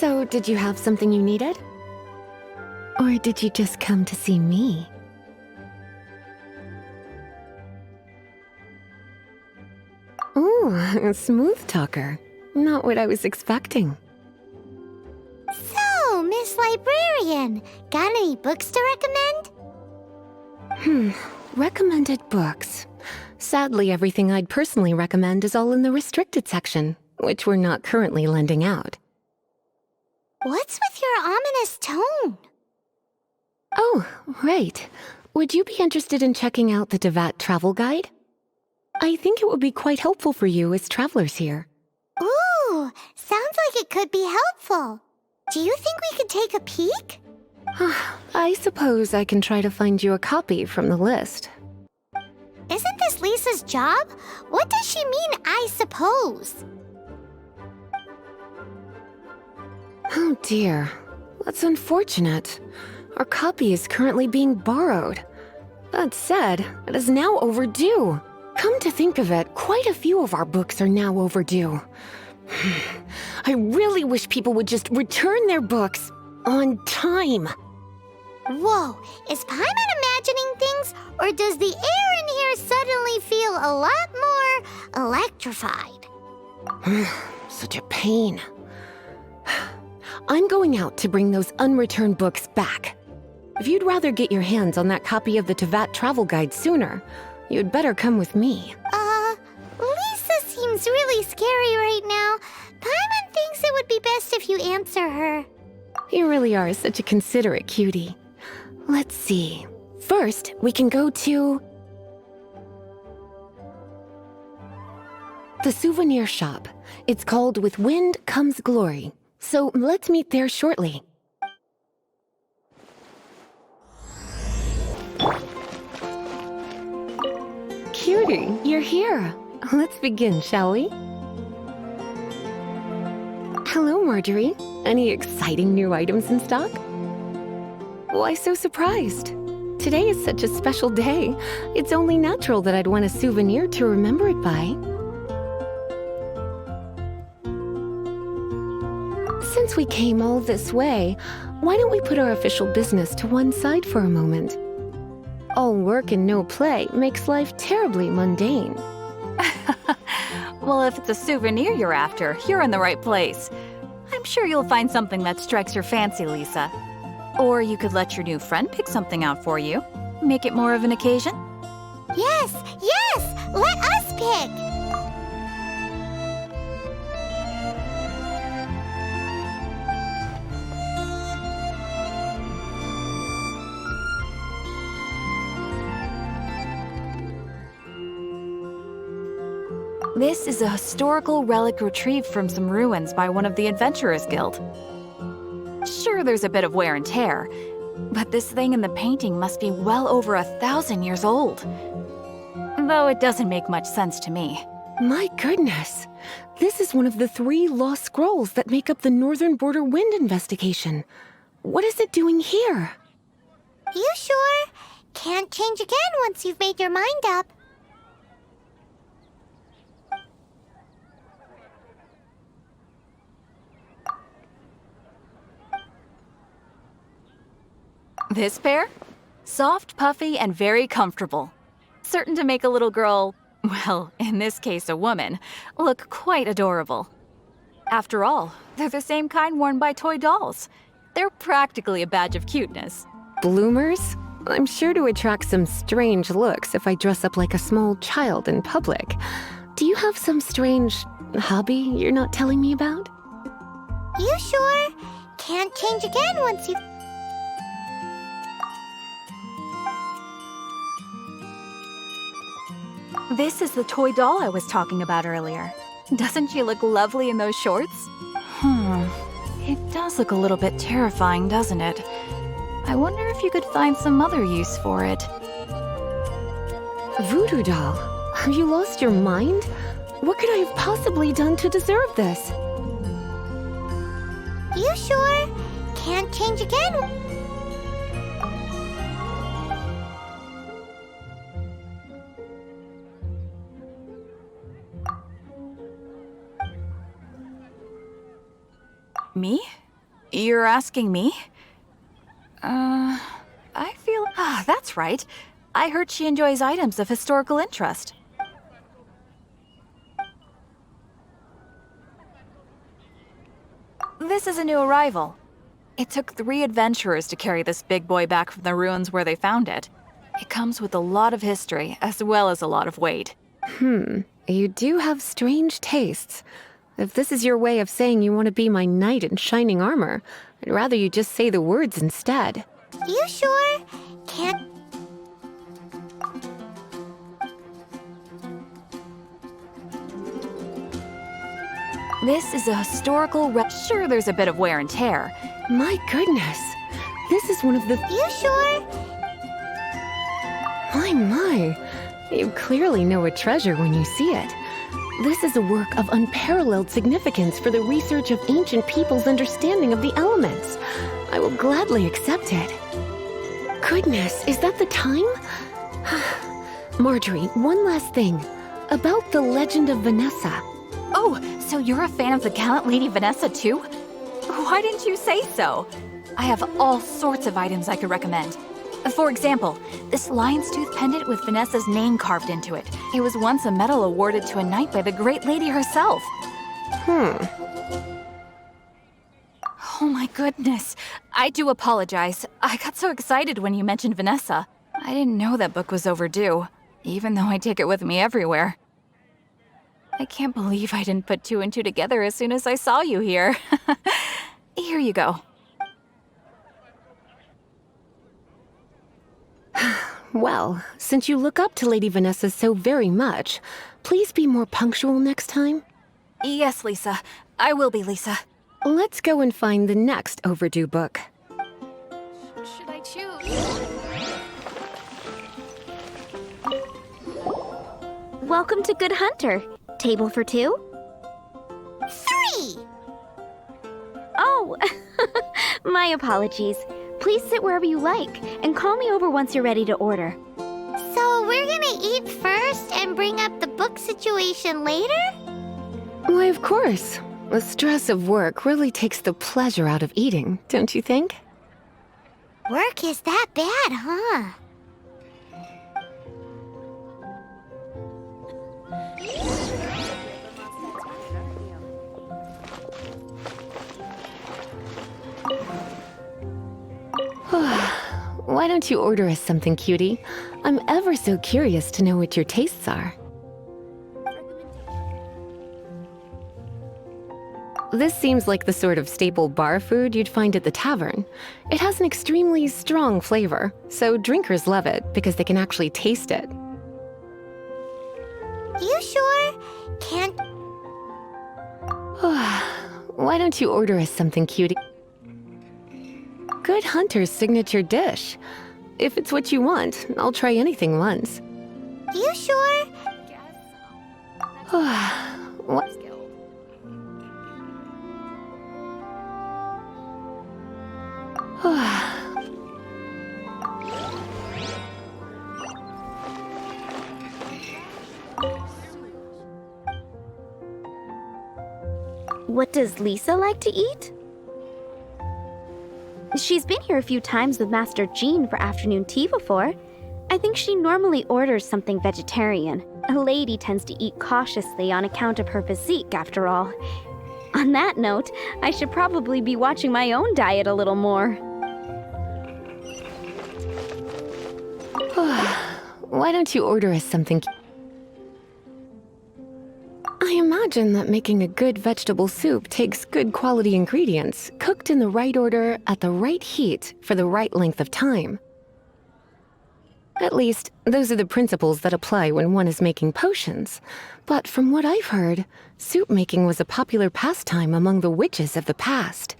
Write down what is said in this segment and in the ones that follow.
So, did you have something you needed? Or did you just come to see me? Ooh, a smooth talker. Not what I was expecting. So, Miss Librarian, got any books to recommend? Recommended books. Sadly, everything I'd personally recommend is all in the restricted section, which we're not currently lending out. What's with your ominous tone? Oh, right. Would you be interested in checking out the Devat travel guide? I think it would be quite helpful for you as travelers here. Ooh, sounds like it could be helpful. Do you think we could take a peek? I suppose I can try to find you a copy from the list. Isn't this Lisa's job? What does she mean, I suppose? Oh dear, that's unfortunate. Our copy is currently being borrowed. That said, it is now overdue. Come to think of it, quite a few of our books are now overdue. I really wish people would just return their books on time. Whoa, is Paimon imagining things, or does the air in here suddenly feel a lot more electrified? Such a pain. I'm going out to bring those unreturned books back. If you'd rather get your hands on that copy of the Tevat travel guide sooner, you'd better come with me. Lisa seems really scary right now. Paimon thinks it would be best if you answer her. You really are such a considerate cutie. Let's see. First, we can go to the souvenir shop. It's called With Wind Comes Glory. So let's meet there shortly. Cutie, you're here. Let's begin, shall we? Hello, Marjorie. Any exciting new items in stock? Why so surprised? Today is such a special day. It's only natural that I'd want a souvenir to remember it by. Since we came all this way, why don't we put our official business to one side for a moment? All work and no play makes life terribly mundane. Well, if it's a souvenir you're after, you're in the right place. I'm sure you'll find something that strikes your fancy, Lisa. Or you could let your new friend pick something out for you. Make it more of an occasion. Yes, let us pick. This is a historical relic retrieved from some ruins by one of the Adventurers Guild. Sure, there's a bit of wear and tear, but this thing in the painting must be well over 1,000 years old. Though it doesn't make much sense to me. My goodness! This is one of the 3 lost scrolls that make up the Northern Border Wind investigation. What is it doing here? You sure? Can't change again once you've made your mind up. This pair? Soft, puffy, and very comfortable. Certain to make a little girl, well, in this case a woman, look quite adorable. After all, they're the same kind worn by toy dolls. They're practically a badge of cuteness. Bloomers? I'm sure to attract some strange looks if I dress up like a small child in public. Do you have some strange hobby you're not telling me about? You sure? Can't change again once you've... This is the toy doll I was talking about earlier. Doesn't she look lovely in those shorts? It does look a little bit terrifying, doesn't it? I wonder if you could find some other use for it. Voodoo doll? Have you lost your mind? What could I have possibly done to deserve this? You sure? Can't change again? Me? You're asking me? I feel... Ah, that's right. I heard she enjoys items of historical interest. This is a new arrival. It took 3 adventurers to carry this big boy back from the ruins where they found it. It comes with a lot of history, as well as a lot of weight. You do have strange tastes. If this is your way of saying you want to be my knight in shining armor, I'd rather you just say the words instead. You sure? Can't... This is a historical Sure, there's a bit of wear and tear. My goodness, this is one of the... You sure? My. You clearly know a treasure when you see it. This is a work of unparalleled significance for the research of ancient people's understanding of the elements. I will gladly accept it. Goodness, is that the time? Marjorie, one last thing. About the legend of Vanessa. Oh, so you're a fan of the gallant Lady Vanessa too? Why didn't you say so? I have all sorts of items I could recommend. For example, this lion's tooth pendant with Vanessa's name carved into it. It was once a medal awarded to a knight by the great lady herself. Oh my goodness. I do apologize. I got so excited when you mentioned Vanessa. I didn't know that book was overdue, even though I take it with me everywhere. I can't believe I didn't put 2 and 2 together as soon as I saw you here. Here you go. Well, since you look up to Lady Vanessa so very much, please be more punctual next time. Yes, Lisa. I will be, Lisa. Let's go and find the next overdue book. Should I choose? Welcome to Good Hunter. Table for 2? 3! Oh, my apologies. Please sit wherever you like, and call me over once you're ready to order. So we're gonna eat first and bring up the book situation later? Why, of course. The stress of work really takes the pleasure out of eating, don't you think? Work is that bad, huh? Why don't you order us something, cutie? I'm ever so curious to know what your tastes are. This seems like the sort of staple bar food you'd find at the tavern. It has an extremely strong flavor, so drinkers love it because they can actually taste it. You sure? Can't... Why don't you order us something, cutie? Good Hunter's signature dish. If it's what you want, I'll try anything once. You sure? What? What does Lisa like to eat? She's been here a few times with Master Jean for afternoon tea before. I think she normally orders something vegetarian. A lady tends to eat cautiously on account of her physique, after all. On that note, I should probably be watching my own diet a little more. Why don't you order us something? I imagine that making a good vegetable soup takes good quality ingredients, cooked in the right order, at the right heat, for the right length of time. At least, those are the principles that apply when one is making potions. But from what I've heard, soup making was a popular pastime among the witches of the past.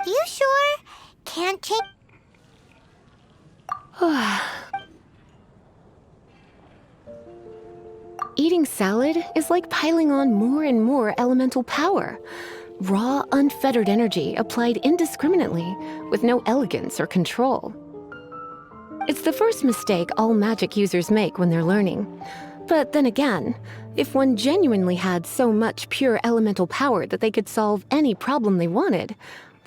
You sure? Can't change... Eating salad is like piling on more and more elemental power. Raw, unfettered energy applied indiscriminately, with no elegance or control. It's the first mistake all magic users make when they're learning. But then again, if one genuinely had so much pure elemental power that they could solve any problem they wanted,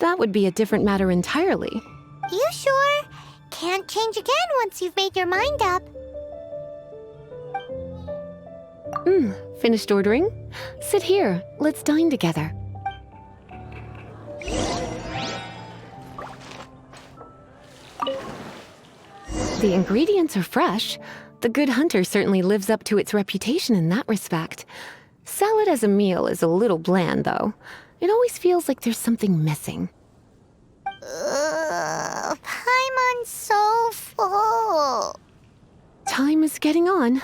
that would be a different matter entirely. You sure? Can't change again once you've made your mind up. Finished ordering? Sit here. Let's dine together. The ingredients are fresh. The Good Hunter certainly lives up to its reputation in that respect. Salad as a meal is a little bland, though. It always feels like there's something missing. Paimon's so full. Time is getting on.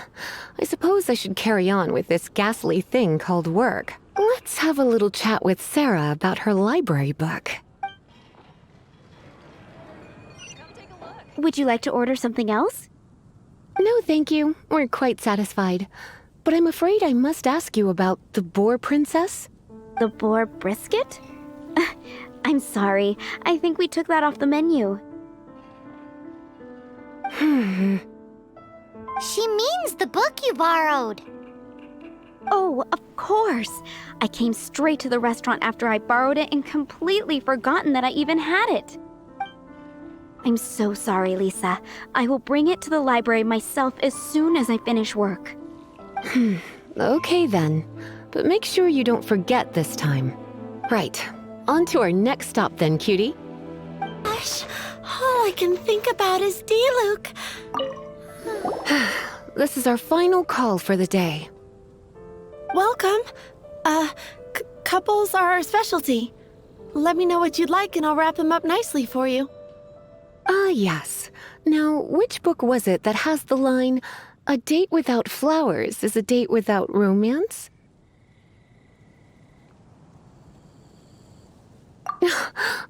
I suppose I should carry on with this ghastly thing called work. Let's have a little chat with Sarah about her library book. Would you like to order something else? No, thank you. We're quite satisfied. But I'm afraid I must ask you about the Boar Princess. The boar brisket? I'm sorry. I think we took that off the menu. She means the book you borrowed. Oh, of course. I came straight to the restaurant after I borrowed it and completely forgotten that I even had it. I'm so sorry, Lisa. I will bring it to the library myself as soon as I finish work. Okay then. But make sure you don't forget this time. Right. On to our next stop then, cutie. Gosh, all I can think about is D-Luke. This is our final call for the day. Welcome. Couples are our specialty. Let me know what you'd like and I'll wrap them up nicely for you. Ah, yes. Now, which book was it that has the line, "A date without flowers is a date without romance"?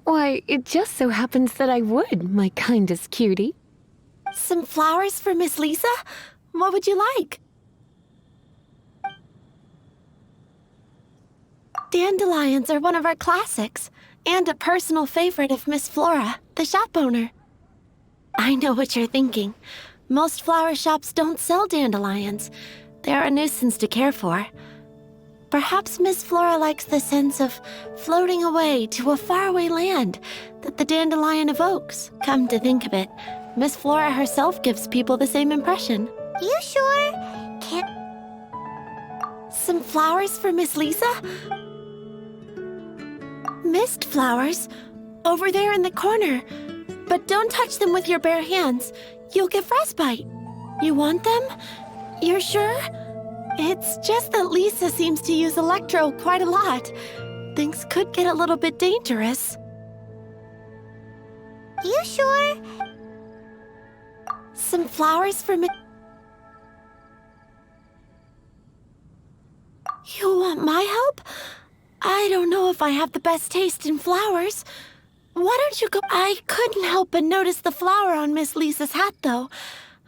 Why, it just so happens that I would, my kindest cutie. Some flowers for Miss Lisa? What would you like? Dandelions are one of our classics, and a personal favorite of Miss Flora, the shop owner. I know what you're thinking. Most flower shops don't sell dandelions. They're a nuisance to care for. Perhaps Miss Flora likes the sense of floating away to a faraway land that the dandelion evokes. Come to think of it, Miss Flora herself gives people the same impression. You sure? Can't... Some flowers for Miss Lisa? Mist flowers? Over there in the corner. But don't touch them with your bare hands. You'll get frostbite. You want them? You're sure? It's just that Lisa seems to use Electro quite a lot. Things could get a little bit dangerous. You sure? Some flowers for me. You want my help? I don't know if I have the best taste in flowers. Why don't you go? I couldn't help but notice the flower on Miss Lisa's hat, though.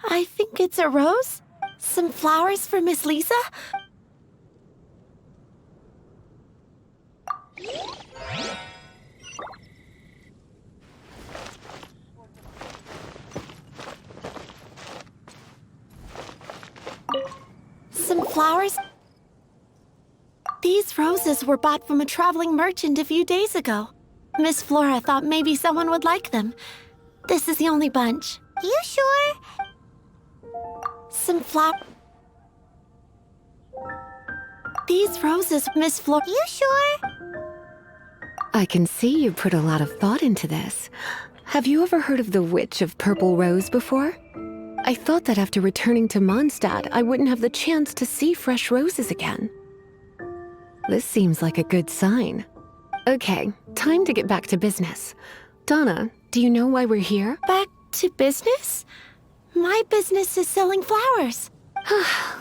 I think it's a rose. Some flowers for Miss Lisa? Some flowers? These roses were bought from a traveling merchant a few days ago. Miss Flora thought maybe someone would like them. This is the only bunch. You sure? Some These roses, Miss Flora. You sure? I can see you put a lot of thought into this. Have you ever heard of the Witch of Purple Rose before? I thought that after returning to Mondstadt, I wouldn't have the chance to see fresh roses again. This seems like a good sign. Okay, time to get back to business. Donna, do you know why we're here? Back to business? My business is selling flowers.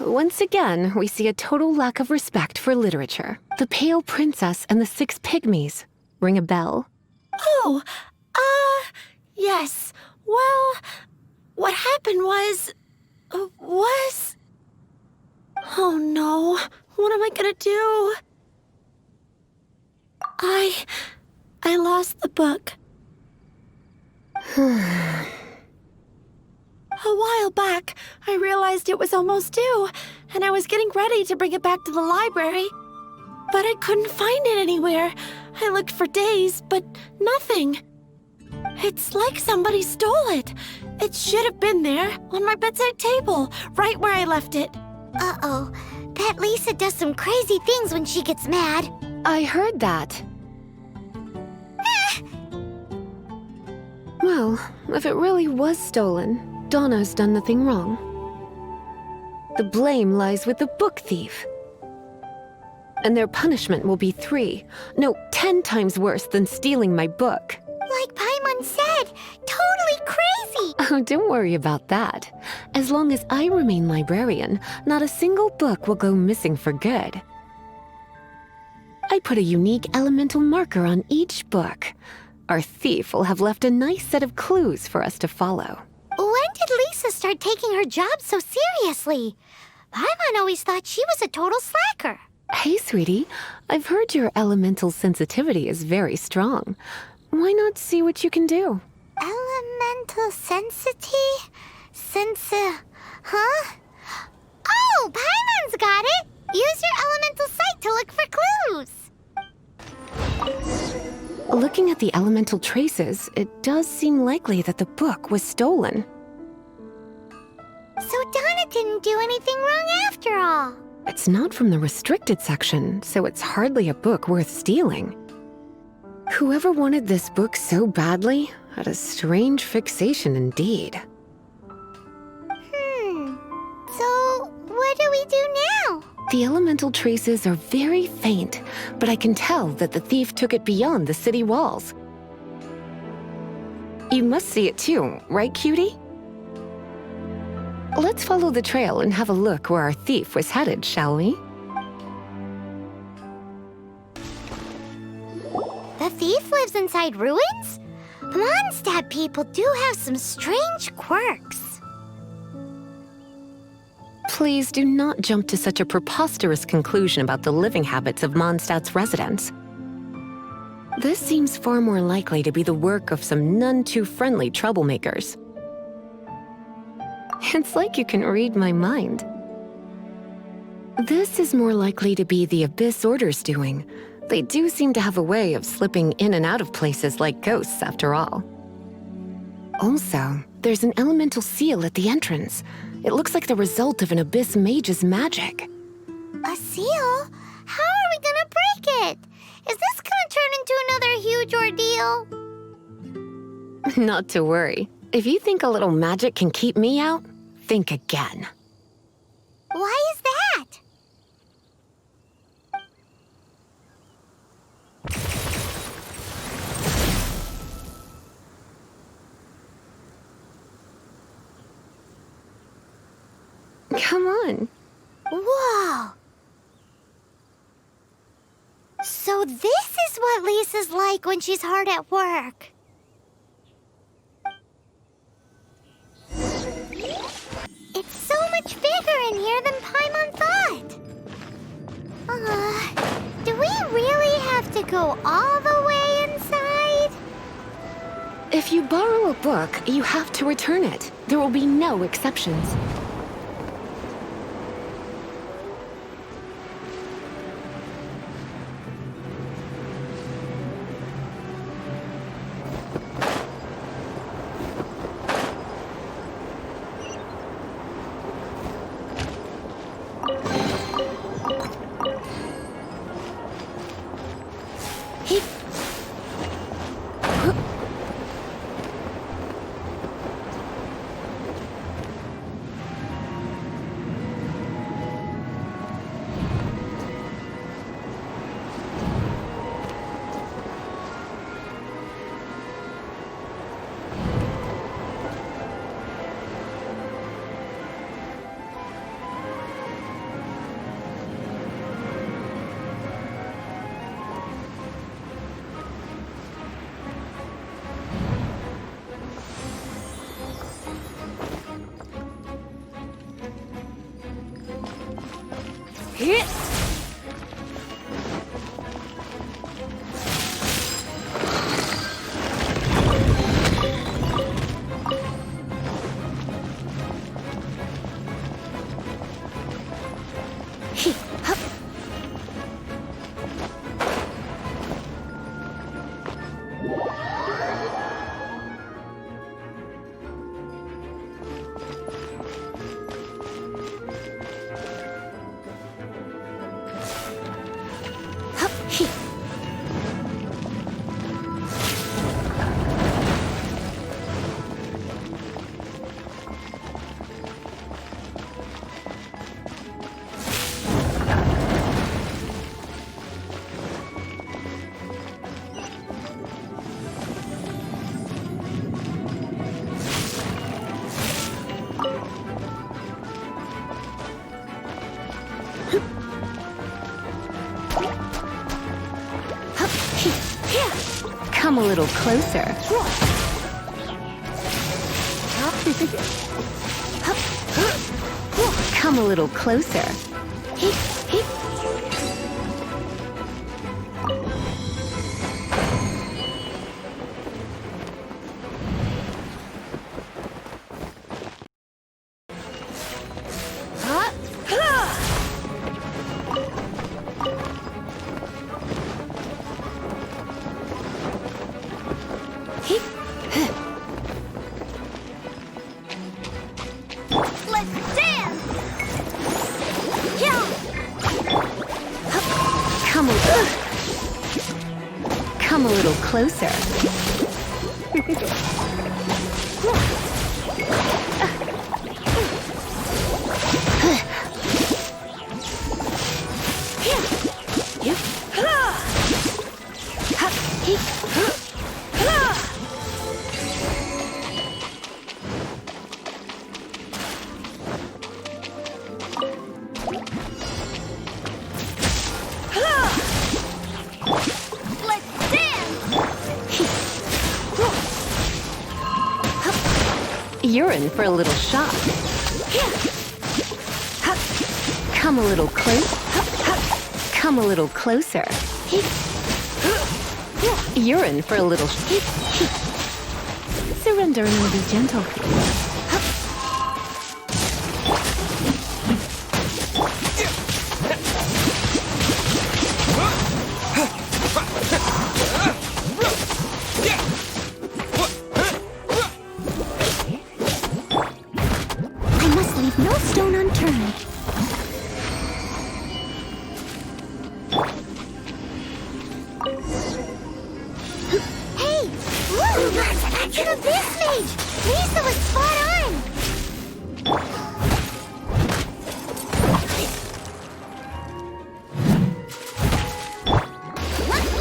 Once again, we see a total lack of respect for literature. The Pale Princess and the Six Pygmies. Ring a bell? Oh, yes. Well, what happened was... Oh no, what am I gonna do? I lost the book. A while back, I realized it was almost due, and I was getting ready to bring it back to the library. But I couldn't find it anywhere. I looked for days, but nothing. It's like somebody stole it. It should have been there, on my bedside table, right where I left it. Uh-oh. Bet Lisa does some crazy things when she gets mad. I heard that. Well, if it really was stolen, Donna's done nothing wrong. The blame lies with the book thief. And their punishment will be 10 times worse than stealing my book. Like Paimon said, totally crazy. Oh, don't worry about that. As long as I remain librarian, not a single book will go missing for good. I put a unique elemental marker on each book. Our thief will have left a nice set of clues for us to follow. When did Lisa start taking her job so seriously? Paimon always thought she was a total slacker. Hey, sweetie, I've heard your elemental sensitivity is very strong. Why not see what you can do? Elemental sensity? Huh? Oh, Paimon's got it! Use your elemental sight to look for clues. Looking at the elemental traces, it does seem likely that the book was stolen. So Donna didn't do anything wrong after all. It's not from the restricted section, so it's hardly a book worth stealing. Whoever wanted this book so badly had a strange fixation indeed. So what do we do now? The elemental traces are very faint, but I can tell that the thief took it beyond the city walls. You must see it too, right, cutie? Let's follow the trail and have a look where our thief was headed, shall we? The thief lives inside ruins? Mondstadt people do have some strange quirks. Please do not jump to such a preposterous conclusion about the living habits of Mondstadt's residents. This seems far more likely to be the work of some none-too-friendly troublemakers. It's like you can read my mind. This is more likely to be the Abyss Order's doing. They do seem to have a way of slipping in and out of places like ghosts, after all. Also, there's an elemental seal at the entrance. It looks like the result of an Abyss mage's magic. A seal? How are we gonna break it? Is this gonna turn into another huge ordeal? Not to worry. If you think a little magic can keep me out, think again. Why is that? Come on. Whoa! So this is what Lisa's like when she's hard at work. It's so much bigger in here than Paimon thought. Do we really have to go all the way inside? If you borrow a book, you have to return it. There will be no exceptions. Come a little closer. Come a little closer. Let's dance! Come a little closer. You're in for a little shock. Come a little close. Come a little closer. You're in for a little. Surrender and be gentle. I must leave no stone unturned. Hey! Look! The Abyss Mage! Lisa was spot on!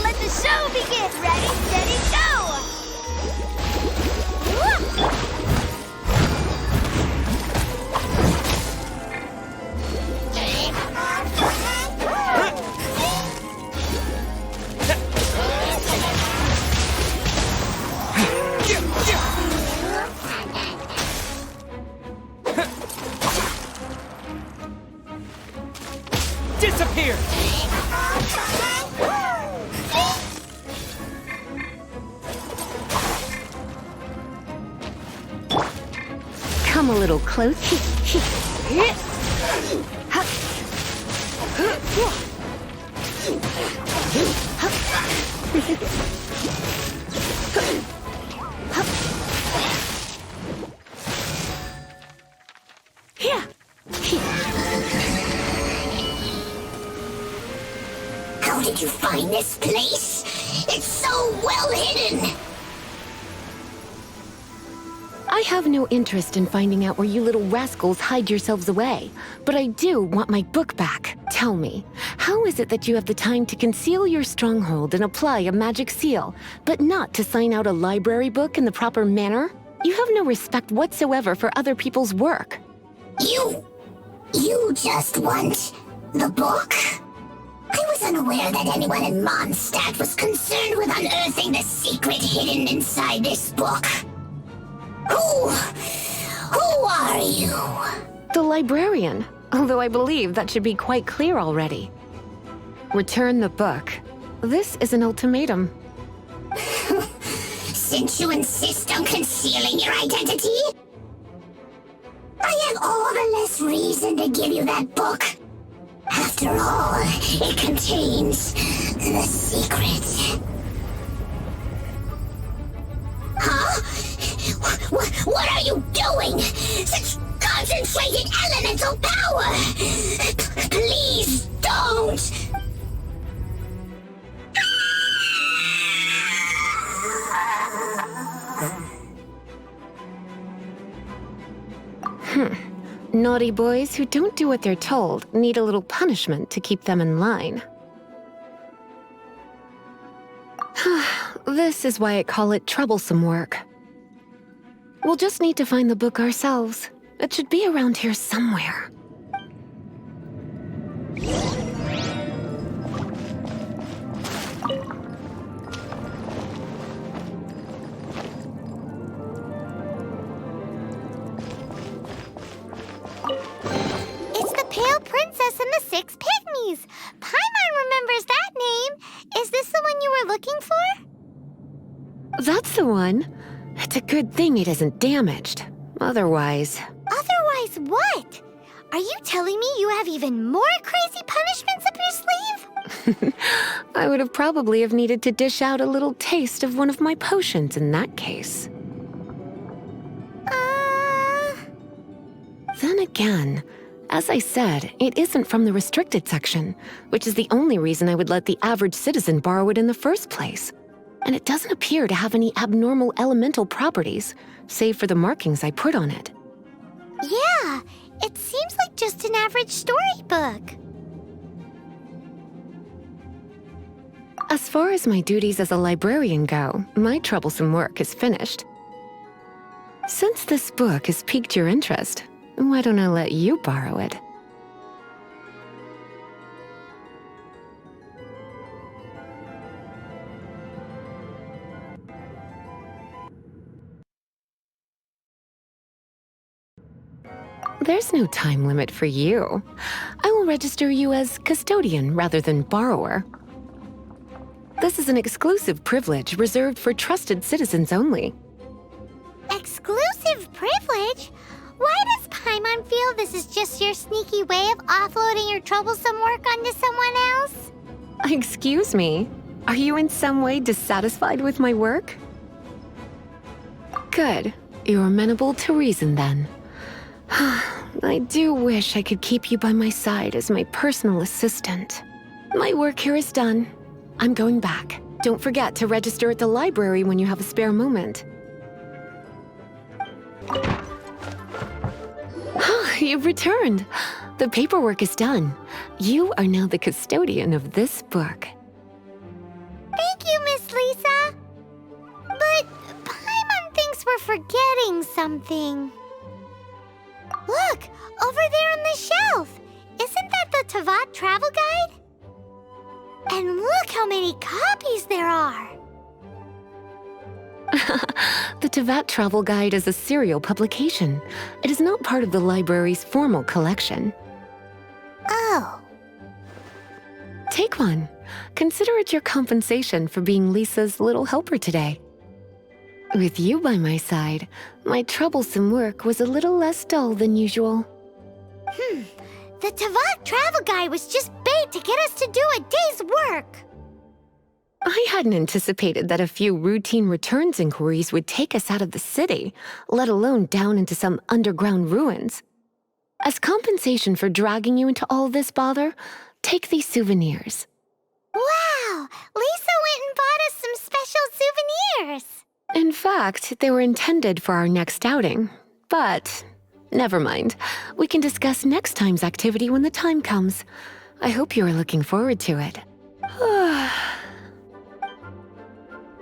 Let the show begin! Ready, steady, go! Disappear! Come a little close. How did you find this place? It's so well hidden! I have no interest in finding out where you little rascals hide yourselves away, but I do want my book back. Tell me, how is it that you have the time to conceal your stronghold and apply a magic seal, but not to sign out a library book in the proper manner? You have no respect whatsoever for other people's work. You just want the book? I was unaware that anyone in Mondstadt was concerned with unearthing the secret hidden inside this book. Who are you? The librarian, although I believe that should be quite clear already. Return the book. This is an ultimatum. Since you insist on concealing your identity, I have all the less reason to give you that book. After all, it contains the secret. concentrated elemental power! Please don't! Naughty boys who don't do what they're told need a little punishment to keep them in line. This is why I call it troublesome work. We'll just need to find the book ourselves. It should be around here somewhere. It's the Pale Princess and the Six Pygmies! Paimon remembers that name! Is this the one you were looking for? That's the one. It's a good thing it isn't damaged. Otherwise... Otherwise what? Are you telling me you have even more crazy punishments up your sleeve? I would have probably have needed to dish out a little taste of one of my potions in that case. Then again, as I said, it isn't from the restricted section, which is the only reason I would let the average citizen borrow it in the first place. And it doesn't appear to have any abnormal elemental properties, save for the markings I put on it. Yeah, it seems like just an average storybook. As far as my duties as a librarian go, my troublesome work is finished. Since this book has piqued your interest, why don't I let you borrow it? There's no time limit for you. I will register you as custodian rather than borrower. This is an exclusive privilege reserved for trusted citizens only. Exclusive privilege? Why does Paimon feel this is just your sneaky way of offloading your troublesome work onto someone else? Excuse me, are you in some way dissatisfied with my work? Good, you're amenable to reason then. I do wish I could keep you by my side as my personal assistant. My work here is done. I'm going back. Don't forget to register at the library when you have a spare moment. You've returned. The paperwork is done. You are now the custodian of this book. Thank you, Miss Lisa. But Paimon thinks we're forgetting something. Look, over there on the shelf. Isn't that the Teyvat travel guide? And look how many copies there are. The Teyvat Travel Guide is a serial publication. It is not part of the library's formal collection. Oh. Take one. Consider it your compensation for being Lisa's little helper today. With you by my side, my troublesome work was a little less dull than usual. The Teyvat travel guide was just bait to get us to do a day's work. I hadn't anticipated that a few routine returns inquiries would take us out of the city, let alone down into some underground ruins. As compensation for dragging you into all this bother, take these souvenirs. Wow! Lisa went and bought us some special souvenirs. In fact, they were intended for our next outing. But never mind. We can discuss next time's activity when the time comes. I hope you are looking forward to it.